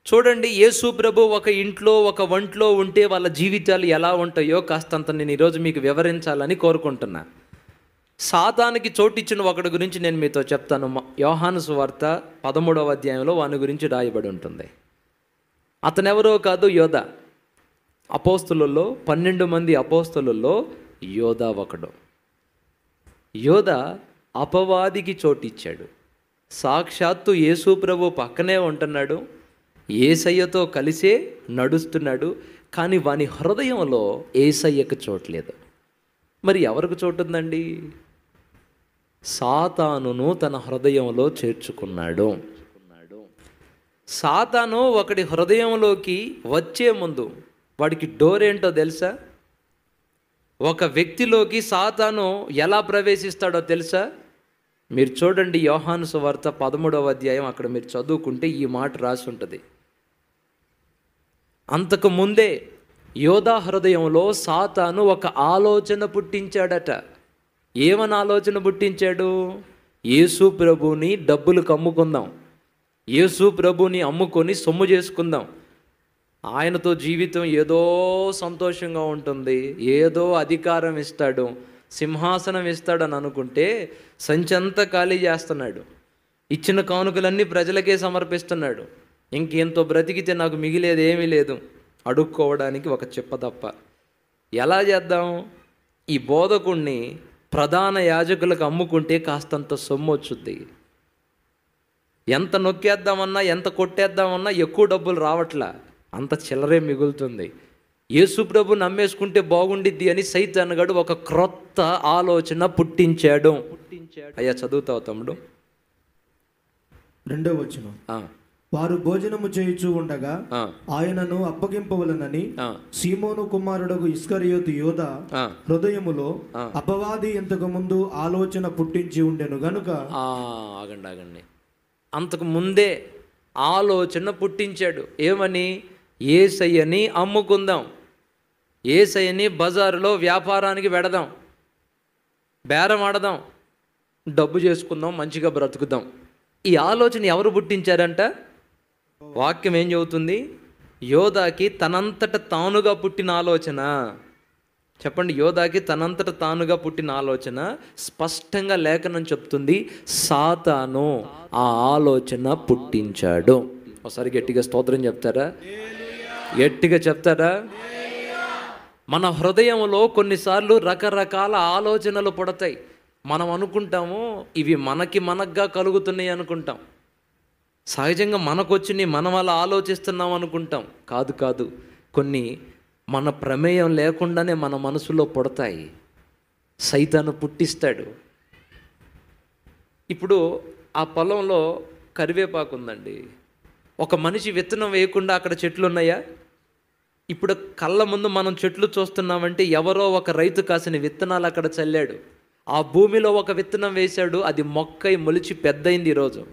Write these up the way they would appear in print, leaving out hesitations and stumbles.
చూడండి, యేసు ప్రభు ఒక ఇంట్లో ఒక వంట్లో ఉంటే వాళ్ళ జీవితాలు ఎలా ఉంటాయో కాస్తంత నేను ఈరోజు మీకు వివరించాలని కోరుకుంటున్నా. సాతానికి చోటిచ్చిన ఒకడి గురించి నేను మీతో చెప్తాను. యోహాను సువార్త 13వ అధ్యాయంలో వాని గురించి రాయబడి ఉంటుంది. అతనెవరో కాదు, యోధ. అపోస్తులలో 12 మంది అపోస్తులలో యోధ ఒకడు. యోధ అపవాదికి చోటిచ్చాడు. సాక్షాత్తు యేసు ప్రభు పక్కనే ఉంటున్నాడు, యేసయ్యతో కలిసే నడుస్తున్నాడు, కానీ వాని హృదయంలో యేసయ్యకు చోట్లేదు. మరి ఎవరికి చోటుందండి? సాతానును తన హృదయంలో చేర్చుకున్నాడు. సాతాను ఒకడి హృదయంలోకి వచ్చే ముందు వాడికి డోర్ ఏంటో తెలుసా? ఒక వ్యక్తిలోకి సాతాను ఎలా ప్రవేశిస్తాడో తెలుసా? మీరు చూడండి, యోహాను సువార్త 13వ అధ్యాయం, అక్కడ మీరు చదువుకుంటే ఈ మాట రాసి ఉంటుంది. అంతకు ముందే యోధా హృదయంలో సాతాను ఒక ఆలోచన పుట్టించాడట. ఏమని ఆలోచన పుట్టించాడు? యేసు ప్రభుని డబ్బులకు అమ్ముకుందాం, యేసు ప్రభుని అమ్ముకొని సొమ్ము చేసుకుందాం, ఆయనతో జీవితం ఏదో సంతోషంగా ఉంటుంది, ఏదో అధికారం ఇస్తాడు, సింహాసనం ఇస్తాడని అనుకుంటే సంచంతా ఖాళీ చేస్తున్నాడు. ఇచ్చిన కానుకలన్నీ ప్రజలకే సమర్పిస్తున్నాడు. ఇంకెంతో బ్రతికితే నాకు మిగిలేది ఏమీ లేదు, అడుక్కోవడానికి ఒక చెప్ప తప్ప. ఎలా చేద్దాం? ఈ బోధకుణ్ణి ప్రధాన యాజకులకు అమ్ముకుంటే కాస్తంత సొమ్ము వచ్చుద్ది. ఎంత నొక్కేద్దామన్నా, ఎంత కొట్టేద్దామన్నా ఎక్కువ డబ్బులు రావట్లా, అంత చిల్లరే మిగులుతుంది. యేసు ప్రభు నమ్మేసుకుంటే బాగుండిద్ది అని సైతానుగాడు ఒక క్రొత్త ఆలోచన పుట్టించాడు. అయ్యా చదువుతావు తమ్ముడు? 2వ వచనం. వారు భోజనము చేయుచూ ఉండగా ఆయనను అప్పగింపవలనని సీమోను కుమారుడగు ఇస్కరియోతు యోధ హృదయములో అపవాది ఇంతకు ముందు ఆలోచన పుట్టించి ఉండెను గనుక. ఆగండి. అంతకు ముందే ఆలోచన పుట్టించాడు. ఏమని? యేసయ్యని అమ్ముకుందాం, యేసయ్యని బజారులో వ్యాపారానికి పెడదాం, బేరం ఆడదాం, డబ్బు చేసుకుందాం, మంచిగా బ్రతుకుదాం. ఈ ఆలోచన ఎవరు పుట్టించారంట? వాక్యం ఏం చెబుతుంది? యోధాకి తనంతట తానుగా పుట్టిన ఆలోచన. చెప్పండి, యోధాకి తనంతట తానుగా పుట్టిన ఆలోచన. స్పష్టంగా లేఖనం చెప్తుంది, సాతాను ఆ ఆలోచన పుట్టించాడు. ఒకసారి గట్టిగా స్తోత్రం చెప్తారా? గట్టిగా చెప్తారా? మన హృదయంలో కొన్నిసార్లు రకరకాల ఆలోచనలు పుడతాయి. మనం అనుకుంటాము ఇవి మనకుగా కలుగుతున్నాయి అనుకుంటాం. సహజంగా మనకొచ్చి మనం అలా ఆలోచిస్తున్నాం అనుకుంటాం. కాదు, కొన్ని మన ప్రమేయం లేకుండానే మన మనసులో పుడతాయి. సైతాను పుట్టిస్తాడు. ఇప్పుడు ఆ పొలంలో కరివేపాకు ఉందండి. ఒక మనిషి విత్తనం వేయకుండా అక్కడ చెట్లు ఉన్నాయా? ఇప్పుడు కళ్ళ ముందు మనం చెట్లు చూస్తున్నామంటే ఎవరో ఒక రైతు కాసిన విత్తనాలు అక్కడ చల్లాడు. ఆ భూమిలో ఒక విత్తనం వేశాడు, అది మొక్కై మొలిచి పెద్దయింది. ఈరోజు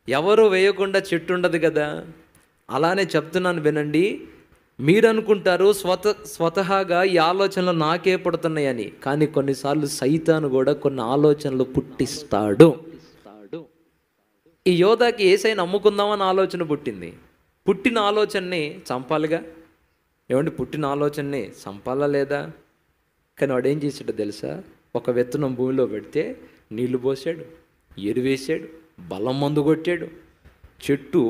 ఎవరు వేయకుండా చెట్టు ఉండదు కదా. అలానే చెప్తున్నాను వినండి. మీరు అనుకుంటారు స్వతహాగా ఈ ఆలోచనలు నాకే పుడుతున్నాయని, కానీ కొన్నిసార్లు సైతాను కూడా కొన్ని ఆలోచనలు పుట్టిస్తాడు. ఈ యోధాకి యేసయ్యను అమ్ముకుందామని ఆలోచన పుట్టింది. పుట్టిన ఆలోచనని చంపాలిగా. ఏమంటే పుట్టిన ఆలోచనని చంపాలా లేదా? కానీ వాడు ఏం చేసాడో తెలుసా? ఒక విత్తనం భూమిలో పెడితే నీళ్లు పోసాడు, ఎరువేసాడు, బలం మందు కొట్టాడు, చెట్టు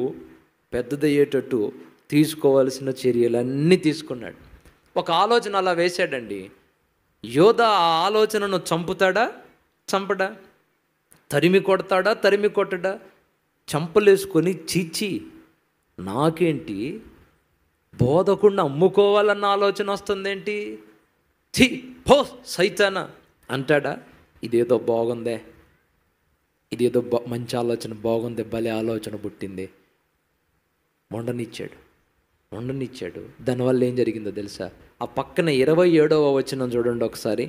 పెద్దదయ్యేటట్టు తీసుకోవాల్సిన చర్యలన్నీ తీసుకున్నాడు. ఒక ఆలోచన అలా వేశాడండి. యోధ ఆ ఆలోచనను చంపుతాడా? చంపడా? తరిమి కొడతాడా? తరిమి కొట్టడా? చంపలేసుకొని చీచి నాకేంటి బోధకుండా అమ్ముకోవాలన్న ఆలోచన వస్తుందేంటి, ఛీ పో సైతానా అంటాడా? ఇదేదో బాగుందే, ఇదేదో మంచి ఆలోచన బాగుంది, భలే ఆలోచన పుట్టింది, వండనిచ్చాడు. దానివల్ల ఏం జరిగిందో తెలుసా? ఆ పక్కన 27వ వచనం చూడండి ఒకసారి.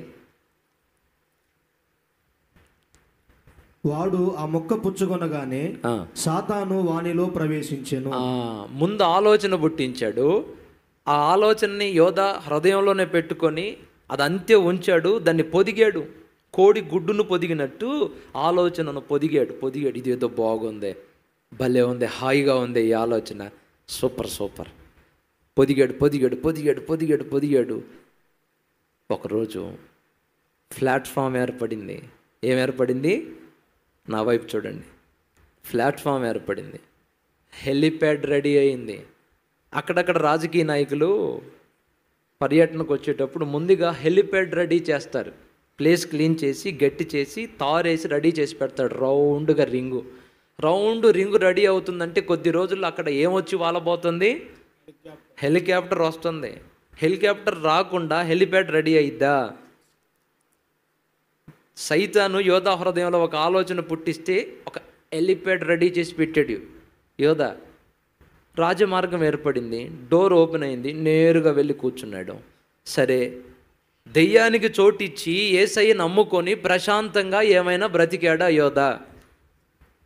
వాడు ఆ మొక్క పుచ్చుకొనగానే సాతాను వానిలో ప్రవేశించెను. ముందు ఆలోచన పుట్టించాడు. ఆ ఆలోచనని యోధ హృదయంలోనే పెట్టుకొని అది అంతే ఉంచాడు. దాన్ని పొదిగాడు, కోడి గుడ్డును పొదిగినట్టు ఆలోచనను పొదిగాడు. ఇదేదో బాగుంది, భలే ఉంది, హాయిగా ఉంది ఈ ఆలోచన, సూపర్ సూపర్. పొదిగాడు. ఒకరోజు ప్లాట్ఫామ్ ఏర్పడింది. ఏం ఏర్పడింది? నా వైపు చూడండి. ప్లాట్ఫామ్ ఏర్పడింది, హెలిప్యాడ్ రెడీ అయింది. అక్కడక్కడ రాజకీయ నాయకులు పర్యటనకు వచ్చేటప్పుడు ముందుగా హెలిప్యాడ్ రెడీ చేస్తారు. ప్లేస్ క్లీన్ చేసి గట్టి చేసి తారేసి రెడీ చేసి పెడతాడు. రౌండ్గా రింగు రెడీ అవుతుందంటే కొద్ది రోజుల్లో అక్కడ ఏమొచ్చి వాలబోతుంది? హెలికాప్టర్ వస్తుంది. హెలికాప్టర్ రాకుండా హెలిప్యాడ్ రెడీ అయిద్దా? సైతాను యోధా హృదయంలో ఒక ఆలోచన పుట్టిస్తే ఒక హెలిప్యాడ్ రెడీ చేసి పెట్టాడు యోధా. రాజమార్గం ఏర్పడింది, డోర్ ఓపెన్ అయింది, నేరుగా వెళ్ళి కూర్చున్నాడు. సరే, దెయ్యానికి చోటిచ్చి యేసయ్య నమ్ముకొని ప్రశాంతంగా ఏమైనా బ్రతికాడా యోధా?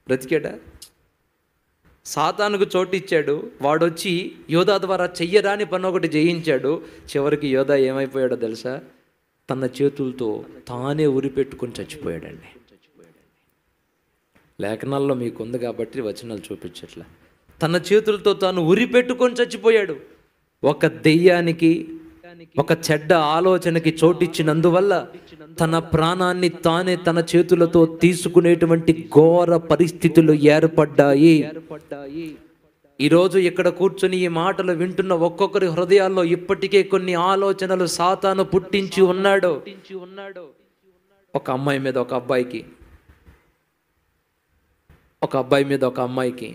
బ్రతికాడా? సాతానుకు చోటిచ్చాడు, వాడొచ్చి యోధా ద్వారా చెయ్యరాని పని ఒకటి జయించాడు. చివరికి యోధా ఏమైపోయాడో తెలుసా? తన చేతులతో తానే ఉరిపెట్టుకొని చచ్చిపోయాడండి. లేఖనాల్లో మీకు ఉంది కాబట్టి వచనాలు చూపించట్లా. తన చేతులతో తాను ఉరిపెట్టుకొని చచ్చిపోయాడు. ఒక దెయ్యానికి, ఒక చెడ్డ ఆలోచనకి చోటిచ్చినందువల్ల తన ప్రాణాన్ని తానే తన చేతులతో తీసుకునేటువంటి ఘోర పరిస్థితులు ఏర్పడ్డాయి. ఈరోజు ఇక్కడ కూర్చొని ఈ మాటలు వింటున్న ఒక్కొక్కరి హృదయాల్లో ఇప్పటికే కొన్ని ఆలోచనలు సాతాను పుట్టించి ఉన్నాడు. ఒక అమ్మాయి మీద ఒక అబ్బాయికి, ఒక అబ్బాయి మీద ఒక అమ్మాయికి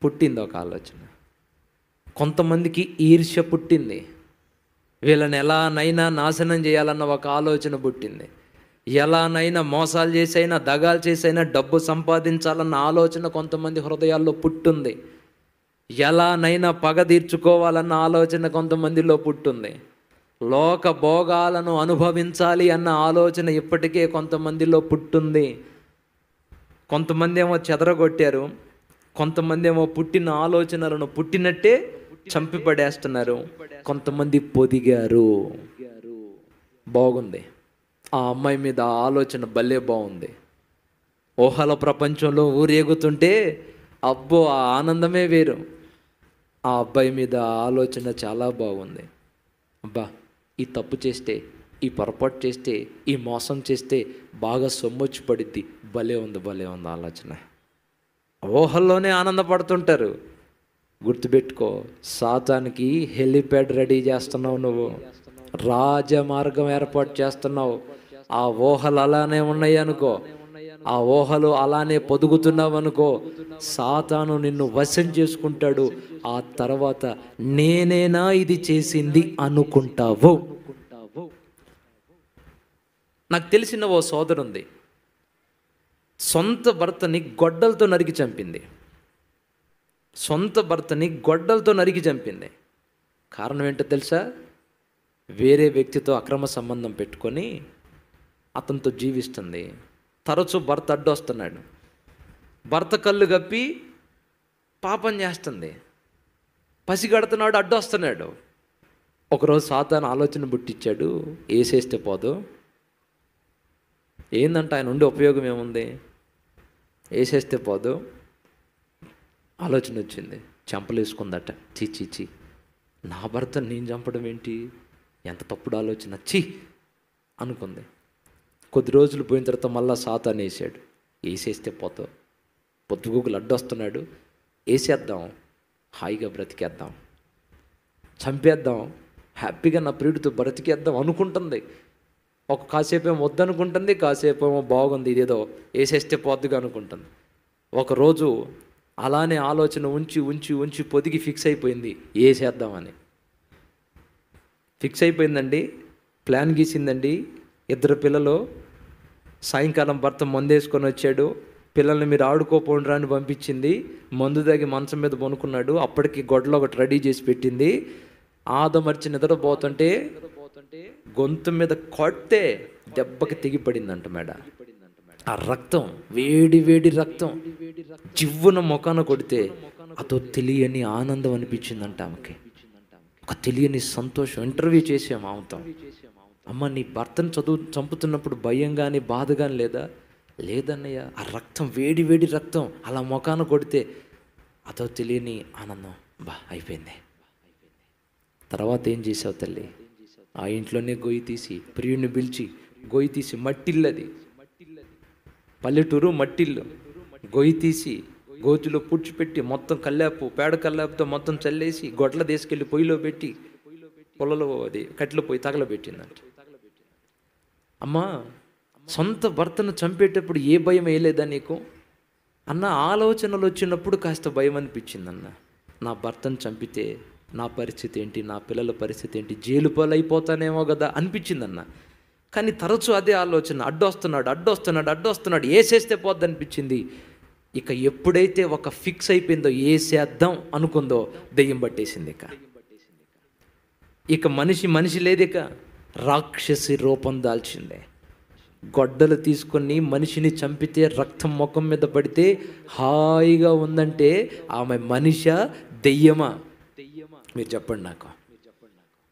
పుట్టింది ఒక ఆలోచన. కొంతమందికి ఈర్ష్య పుట్టింది. వీళ్ళని ఎలానైనా నాశనం చేయాలన్న ఒక ఆలోచన పుట్టింది. ఎలానైనా మోసాలు చేసైనా, దగాలు చేసైనా డబ్బు సంపాదించాలన్న ఆలోచన కొంతమంది హృదయాల్లో పుట్టుంది. ఎలానైనా పగ తీర్చుకోవాలన్న ఆలోచన కొంతమందిలో పుట్టుంది. లోక భోగాలను అనుభవించాలి అన్న ఆలోచన ఇప్పటికే కొంతమందిలో పుట్టుంది. కొంతమంది ఏమో చెదరగొట్టారు, కొంతమంది ఏమో పుట్టిన ఆలోచనలను పుట్టినట్టే చంపిపడేస్తున్నారు, కొంతమంది పొదిగారు. బాగుంది. ఆ అమ్మాయి మీద ఆ ఆలోచన భలే బాగుంది. ఊహల ప్రపంచంలో ఊరేగుతుంటే అబ్బో ఆ ఆనందమే వేరు. ఆ అబ్బాయి మీద ఆ ఆలోచన చాలా బాగుంది. అబ్బా, ఈ తప్పు చేస్తే, ఈ పొరపాటు చేస్తే, ఈ మోసం చేస్తే బాగా సొమ్మొచ్చి పడిద్ది. భలే ఉంది ఆలోచన. ఊహల్లోనే ఆనందపడుతుంటారు. గుర్తుపెట్టుకో, సాతానికి హెలిప్యాడ్ రెడీ చేస్తున్నావు నువ్వు, రాజమార్గం ఏర్పాటు చేస్తున్నావు. ఆ ఊహలు అలానే ఉన్నాయి అనుకో, ఆ ఊహలు అలానే పొదుగుతున్నావు అనుకో, సాతాను నిన్ను వశం చేసుకుంటాడు. ఆ తర్వాత నేనేనా ఇది చేసింది అనుకుంటావు. నాకు తెలిసిన ఓ సోదరుంది, సొంత భర్తని గొడ్డలతో నరికి చంపింది. కారణం ఏంటో తెలుసా? వేరే వ్యక్తితో అక్రమ సంబంధం పెట్టుకొని అతనితో జీవిస్తుంది. తరచూ భర్త అడ్డొస్తున్నాడు. భర్త కళ్ళు గప్పి పాపం చేస్తుంది. పసిగడుతున్నాడు, అడ్డొస్తున్నాడు. ఒకరోజు సాతాను ఆలోచన పుట్టించాడు, వేసేస్తే పోదు. ఏందంటే ఆయన ఉండే ఉపయోగం ఏముంది? వేసేస్తే పోదు. ఆలోచన వచ్చింది, చంపలేసుకుందట. చీ, నా భర్తను నేను చంపడం ఏంటి, ఎంత తప్పుడు ఆలోచన, చీ అనుకుంది. కొద్ది రోజులు పోయిన తర్వాత మళ్ళా సాతాను వేసాడు. వేసేస్తే పోతావు, పొద్దుగూకులు అడ్డొస్తున్నాడు, వేసేద్దాం, హాయిగా బ్రతికేద్దాం, చంపేద్దాం, హ్యాపీగా నా ప్రియుడితో బ్రతికేద్దాం అనుకుంటుంది. ఒక కాసేపు ఏమో వద్దనుకుంటుంది, కాసేపు ఏమో బాగుంది, ఇదేదో వేసేస్తే పోద్దుగా అనుకుంటుంది. ఒకరోజు అలానే ఆలోచన ఉంచి పొదిగి ఫిక్స్ అయిపోయింది, వేసేద్దామని ఫిక్స్ అయిపోయిందండి. ప్లాన్ గీసిందండి. 2 పిల్లలు. సాయంకాలం భర్త మందేసుకొని వచ్చాడు. పిల్లల్ని మీరు ఆడుకోపోండ్రా అని పంపించింది. మందు తాగి మంచం మీద పనుకున్నాడు. అప్పటికి గొడ్డలో ఒకటి రెడీ చేసి పెట్టింది. ఆదమర్చి నిద్రపోతుంటే గొంతు మీద కొడితే దెబ్బకి తెగిపడిందంట మెడ. ఆ రక్తం, వేడి రక్తం జివ్వున మొఖాన కొడితే అదో తెలియని ఆనందం అనిపించిందంట ఆమెకి, ఒక తెలియని సంతోషం. ఇంటర్వ్యూ చేసాము ఆమెతో. అమ్మ, నీ భర్తను చంపుతున్నప్పుడు భయం కానీ బాధ కానీ లేదా? లేదన్నయ్య, ఆ రక్తం వేడి వేడి రక్తం అలా ముఖాన కొడితే అదో తెలియని ఆనందం. అయిపోయింది. తర్వాత ఏం చేసావు తల్లి? ఆ ఇంట్లోనే గొయ్యి తీసి ప్రియుడిని పిలిచి గొయ్యి తీసి, మట్టిల్లు అది, పల్లెటూరు మట్టిల్లు, గొయ్యి తీసి గోతులో పుడ్చిపెట్టి మొత్తం కల్లాపు, పేడ కల్లాపుతో మొత్తం చల్లేసి గొడ్ల తీసుకెళ్ళి పొయ్యిలో పెట్టి పొలలో అది కట్టెలు పోయి తగలబెట్టిందంట. అమ్మా, సొంత భర్తను చంపేటప్పుడు ఏ భయం వేయలేదా నీకు అన్న? ఆలోచనలు వచ్చినప్పుడు కాస్త భయం అనిపించిందన్న. నా భర్తను చంపితే నా పరిస్థితి ఏంటి, నా పిల్లల పరిస్థితి ఏంటి, జైలు పాలైపోతానేమో కదా అనిపించిందన్న. కానీ తరచూ అదే ఆలోచన, అడ్డొస్తున్నాడు, ఏసేస్తే పోద్ది అనిపించింది. ఇక ఎప్పుడైతే ఒక ఫిక్స్ అయిపోయిందో, ఏసేద్దాం అనుకుందో, దెయ్యం పట్టేసింది. ఇక మనిషి లేదు, ఇక రాక్షసి రూపం దాల్చిందే. గొడ్డలు తీసుకొని మనిషిని చంపితే రక్తం ముఖం మీద పడితే హాయిగా ఉందంటే ఆమె మనిషా దెయ్యమా? మీరు చెప్పండి నాకు.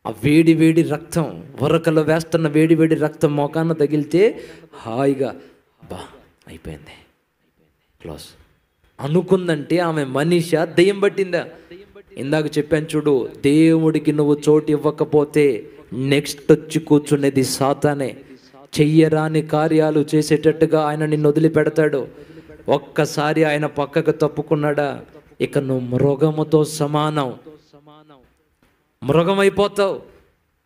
ఆ వేడి వేడి రక్తం, వరకలో వేస్తున్న వేడి వేడి రక్తం మొఖాన తగిలితే హాయిగా అయిపోయింది, క్లోజ్ అనుకుందంటే ఆమె మనిషా దెయ్యం పట్టిందా? ఇందాక చెప్పాను చూడు, దేవుడికి నువ్వు చోటు ఇవ్వకపోతే నెక్స్ట్ వచ్చి కూర్చునేది సాతానే. చెయ్యరాని కార్యాలు చేసేటట్టుగా ఆయన నిన్ను వదిలిపెడతాడు. ఒక్కసారి ఆయన పక్కకు తప్పుకున్నాడా, ఇక నువ్వు మృగముతో సమానం, మృగమైపోతావు.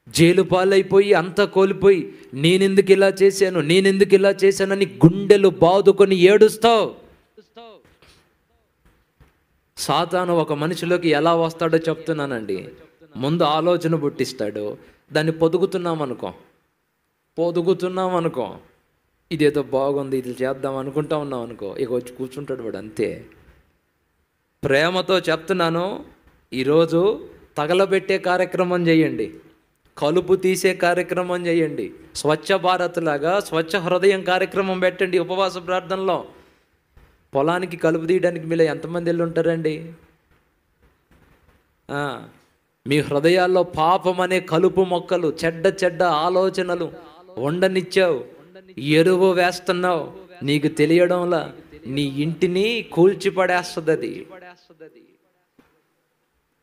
జైలు పాలైపోయి అంతా కోల్పోయి నేనెందుకు ఇలా చేశానని గుండెలు బాదుకొని ఏడుస్తావు. సాతాను ఒక మనిషిలోకి ఎలా వస్తాడో చెప్తున్నానండి. ముందు ఆలోచన పుట్టిస్తాడు, దాన్ని పొదుగుతున్నాం అనుకో, ఇదేదో బాగుంది, ఇది చేద్దాం అనుకుంటా ఉన్నాం అనుకో, ఇక వచ్చి కూర్చుంటాడు వాడు, అంతే. ప్రేమతో చెప్తున్నాను, ఈరోజు తగలబెట్టే కార్యక్రమం చేయండి, కలుపు తీసే కార్యక్రమం చేయండి, స్వచ్ఛ భారత్ లాగా స్వచ్ఛ హృదయం కార్యక్రమం పెట్టండి. ఉపవాస ప్రార్థనలో పొలానికి కలుపు తీయడానికి మీలో ఎంతమంది వెళ్ళి ఉంటారండి? మీ హృదయాల్లో పాపం అనే కలుపు మొక్కలు, చెడ్డ ఆలోచనలు ఉండనిచ్చావు, ఎరువు వేస్తున్నావు, నీకు తెలియడంలా నీ ఇంటిని కూల్చిపడేస్తుంది అది.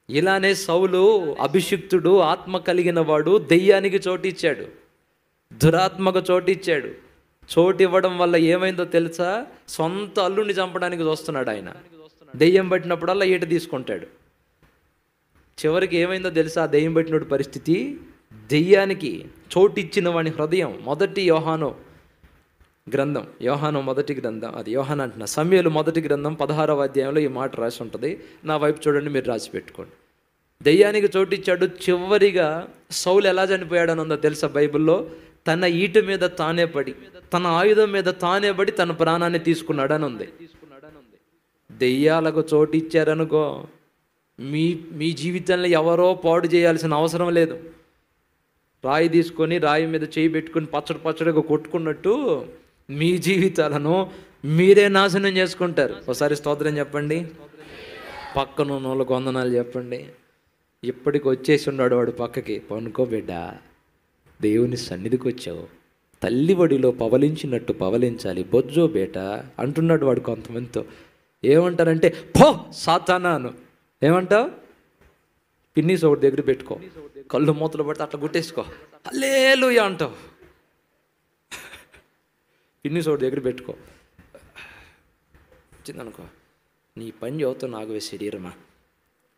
ఇలానే సౌలు అభిషిక్తుడు, ఆత్మ కలిగిన వాడు, దెయ్యానికి చోటిచ్చాడు, దురాత్మకు చోటిచ్చాడు. చోటు ఇవ్వడం వల్ల ఏమైందో తెలుసా? సొంత అల్లుడిని చంపడానికి చూస్తున్నాడు ఆయన. దెయ్యం పట్టినప్పుడల్లా ఈట తీసుకుంటాడు. చివరికి ఏమైందో తెలుసా? దెయ్యం పట్టినోడి పరిస్థితి, దెయ్యానికి చోటిచ్చిన వాని హృదయం. మొదటి యోహాను మొదటి గ్రంథం, అది యోహాను అంటున్నా, సమూయేలు మొదటి గ్రంథం 16వ అధ్యాయంలో ఈ మాట రాసి ఉంటుంది. నా వైపు చూడండి, మీరు రాసి పెట్టుకోండి. దెయ్యానికి చోటిచ్చాడు. చివరిగా సౌలు ఎలా చనిపోయాడని ఉందో తెలుసా బైబిల్లో? తన ఈట మీద తానే పడి, తన ఆయుధం మీద తానే పడి తన ప్రాణాన్ని తీసుకున్నాడని ఉంది. దెయ్యాలకు చోటిచ్చారనుకో, మీ జీవితంలో ఎవరో పాడు చేయాల్సిన అవసరం లేదు. రాయి తీసుకొని రాయి మీద చేయి పెట్టుకొని పచ్చడిగా కొట్టుకున్నట్టు మీ జీవితాలను మీరే నాశనం చేసుకుంటారు. ఒకసారి స్తోత్రం చెప్పండి, పక్కన వాళ్ళకు వందనాలు చెప్పండి. ఇప్పటికి వచ్చేసి ఉన్నాడు వాడు పక్కకి. పనుకో బిడ్డ, దేవుని సన్నిధికి వచ్చావు, తల్లి వడిలో పవలించినట్టు పవలించాలి, బొజ్జో బేట అంటున్నాడు వాడు కొంతమందితో. ఏమంటారంటే, పో సాతానాను. ఏమంటావు? పిన్నీస్ ఒకటి దగ్గర పెట్టుకో, కళ్ళు మూతలు పడితే అట్లా గుట్టేసుకో, హల్లెలూయా అంటావు. పిన్నీస్ ఒకటి దగ్గర పెట్టుకో, వచ్చిందనుకో, నీ పని చదువుతావు, నాగవే శరీరమా.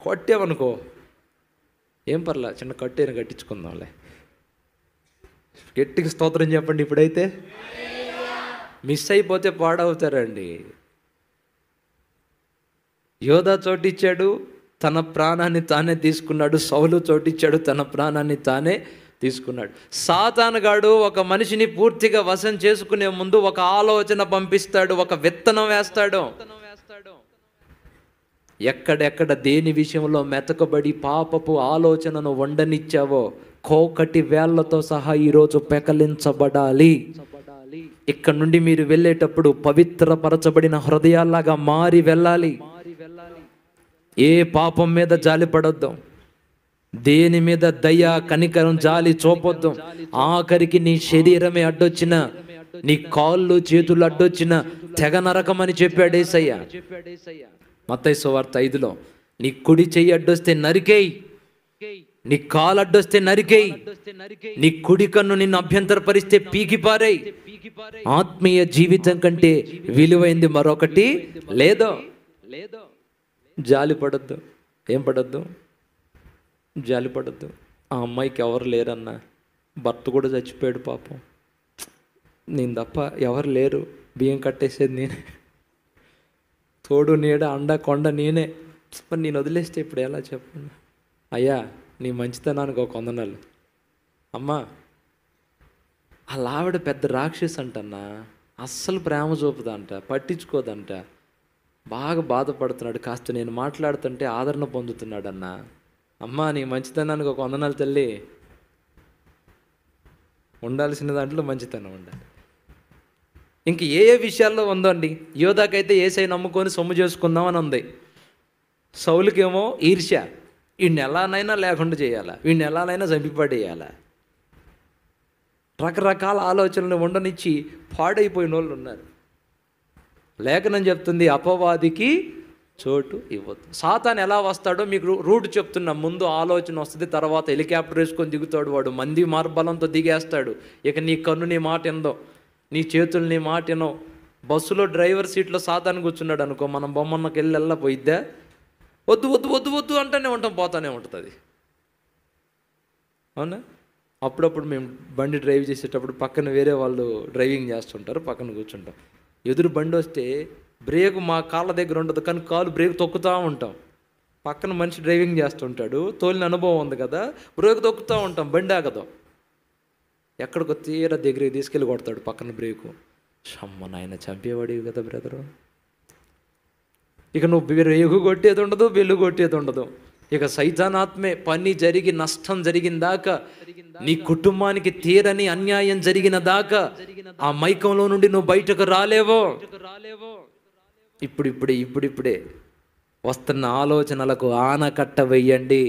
కొట్టేవనుకో, ఏం పర్లా, చిన్న కట్టేను కట్టించుకుందాంలే. గట్టిగా స్తోత్రం చెప్పండి. ఇప్పుడైతే మిస్ అయిపోతే పాడవుతారండి. యోధా చోటిచ్చాడు, తన ప్రాణాన్ని తానే తీసుకున్నాడు. సౌలు చోటిచ్చాడు, తన ప్రాణాన్ని తానే తీసుకున్నాడు. సాతానుగాడు ఒక మనిషిని పూర్తిగా వశం చేసుకునే ముందు ఒక ఆలోచన పంపిస్తాడు, ఒక విత్తనం వేస్తాడు. ఎక్కడెక్కడ దేని విషయంలో మెతకబడి పాపపు ఆలోచనను వండనిచ్చావో కోకటి వేళ్లతో సహా ఈరోజు పెకలించబడాలి. ఇక్కడ నుండి మీరు వెళ్ళేటప్పుడు పవిత్రపరచబడిన హృదయాల్లాగా మారి వెళ్ళాలి. ఏ పాపం మీద జాలి పడొద్దు, దేని మీద దయ కనికరం జాలి చూపొద్దు. ఆఖరికి నీ శరీరమే అడ్డొచ్చిన నీ కాళ్ళు చేతులు అడ్డొచ్చిన తెగ నరకమని చెప్పాడు యేసయ్య. మత్తయి సువార్త 5లో నీ కుడి చెయ్యి అడ్డొస్తే నరికేయి, నీ కాలు అడ్డొస్తే నరికేయి, నీ కుడి కన్ను నిన్ను అభ్యంతరపరిస్తే పీకిపారేయి. ఆత్మీయ జీవితం కంటే విలువైంది మరొకటి లేదో. జాలి పడద్దు. ఏం పడద్దు? జాలి పడద్దు. ఆ అమ్మాయికి ఎవరు లేరన్నా, భర్త కూడా చచ్చిపోయాడు పాపం, నేను తప్ప ఎవరు లేరు, బియ్యం కట్టేసేది నేనే, తోడు నీడ అండ కొండ నేనే, మరి నేను వదిలేస్తే ఇప్పుడు ఎలా చెప్పండి? అయ్యా నీ మంచితనానికి ఒక వందనాలు. అమ్మా అలా ఆవిడ పెద్ద రాక్షసి అంటన్నా, అస్సలు ప్రేమ చూపుదంట, పట్టించుకోదంట, బాగా బాధపడుతున్నాడు, కాస్త నేను మాట్లాడుతుంటే ఆదరణ పొందుతున్నాడన్నా. అమ్మా నీ మంచితనానికి ఒక వందనాలు తల్లి. ఉండాల్సిన దాంట్లో మంచితనం ఉండాలి. ఇంక ఏ ఏ విషయాల్లో ఉందండి? యోధాకైతే యేసయ్య నమ్ముకొని సొమ్ము చేసుకుందామని ఉంది. సౌలుకేమో ఈర్ష్య, వీడిని ఎలానైనా లేకుండా చేయాలా, వీడిని ఎలానైనా చంపిపడేయాలా, రకరకాల ఆలోచనలు ఉండనిచ్చి పాడైపోయిన వాళ్ళు ఉన్నారు. లేఖనం చెప్తుంది అపవాదికి చోటు ఇవ్వద్దు. సాతాను ఎలా వస్తాడో మీకు రూట్ చెప్తున్నా. ముందు ఆలోచన వస్తుంది, తర్వాత హెలికాప్టర్ వేసుకొని దిగుతాడు వాడు, మంది మార్బలంతో దిగేస్తాడు. ఇక నీ కన్ను నీ మాట ఎందో, నీ చేతులు నీ మాట ఎనో. బస్సులో డ్రైవర్ సీట్లో సాతాను కూర్చున్నాడు అనుకో, మనం బొమ్మన్నకి వెళ్ళి పోయిద్దా? వద్దు వద్దు వద్దు వద్దు అంటూనే ఉంటాం, పోతానే ఉంటుంది అది. అవునా? అప్పుడప్పుడు మేము బండి డ్రైవ్ చేసేటప్పుడు పక్కన వేరే వాళ్ళు డ్రైవింగ్ చేస్తుంటారు, పక్కన కూర్చుంటాం. ఎదురు బండి వస్తే బ్రేక్ మా కాళ్ళ దగ్గర ఉండదు, కానీ కాలు బ్రేక్ తొక్కుతూ ఉంటాం. పక్కన మనిషి డ్రైవింగ్ చేస్తుంటాడు, తోలిన అనుభవం ఉంది కదా, బ్రేక్ తొక్కుతూ ఉంటాం, బండి ఆగదు. ఎక్కడికో తీరా దగ్గరికి తీసుకెళ్ళి కొడతాడు పక్కన బ్రేకు. అమ్మ నాయన చంపేవాడివి కదా బ్రదరు. ఇక నువ్వు బ్రేకు కొట్టేది ఉండదు, బెల్లు కొట్టేది ఉండదు. ఇక సైతానాత్మే పని జరిగి నష్టం జరిగిన దాకా, నీ కుటుంబానికి తీరని అన్యాయం జరిగిన దాకా ఆ మైకంలో నుండి నువ్వు బయటకు రాలేవో. ఇప్పుడిప్పుడే వస్తున్న ఆలోచనలకు ఆనకట్ట వెయ్యండి.